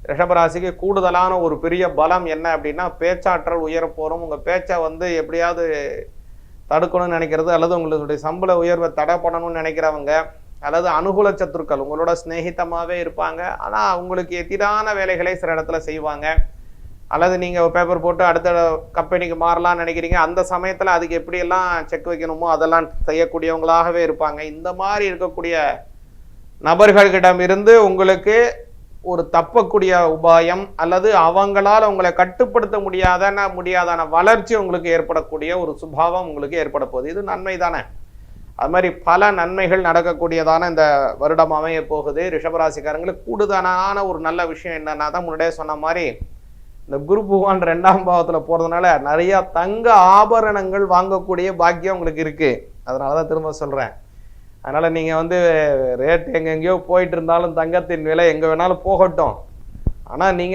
ரிஷபராசிக்கு கூடுதலான ஒரு பெரிய பலம் என்ன அப்படின்னா பேச்சாற்றல் உயர போகிறோம். உங்கள் பேச்சை வந்து எப்படியாவது தடுக்கணும்னு நினைக்கிறது, அல்லது உங்களுடைய சம்பள உயர்வை தடை பண்ணணும்னு நினைக்கிறவங்க, அல்லது அனுகூல சத்துருக்கள் உங்களோட ஸ்நேகிதமாகவே இருப்பாங்க, ஆனால் உங்களுக்கு எதிரான வேலைகளை சில இடத்துல செய்வாங்க. அல்லது நீங்கள் பேப்பர் போட்டு அடுத்த கம்பெனிக்கு மாறலாம்னு நினைக்கிறீங்க, அந்த சமயத்தில் அதுக்கு எப்படியெல்லாம் செக் வைக்கணுமோ அதெல்லாம் செய்யக்கூடியவங்களாகவே இருப்பாங்க. இந்த மாதிரி இருக்கக்கூடிய நபர்களிடமிருந்து உங்களுக்கு ஒரு தப்பக்கூடிய உபாயம் அல்லது அவங்களால் உங்களை கட்டுப்படுத்த முடியாதான வளர்ச்சி உங்களுக்கு ஏற்படக்கூடிய ஒரு சுபாவம் உங்களுக்கு ஏற்பட போகுது. இது நன்மை தானே. அது மாதிரி பல நன்மைகள் நடக்கக்கூடியதான இந்த வருடம் அமைய போகுது. ரிஷபராசிக்காரங்களுக்கு கூடுதலான ஒரு நல்ல விஷயம் என்னன்னா தான் முன்னாடியே சொன்ன மாதிரி இந்த குரு பகவான் 2ஆம் பாவத்தில் போகிறதுனால நிறையா தங்க ஆபரணங்கள் வாங்கக்கூடிய பாக்கியம் உங்களுக்கு இருக்குது. அதனால தான் திரும்ப சொல்கிறேன். அதனால் நீங்கள் வந்து ரேட் எங்கெங்கேயோ போயிட்டு இருந்தாலும் தங்கத்தின் விலை எங்கே வேணாலும் போகட்டும், ஆனால் நீங்கள்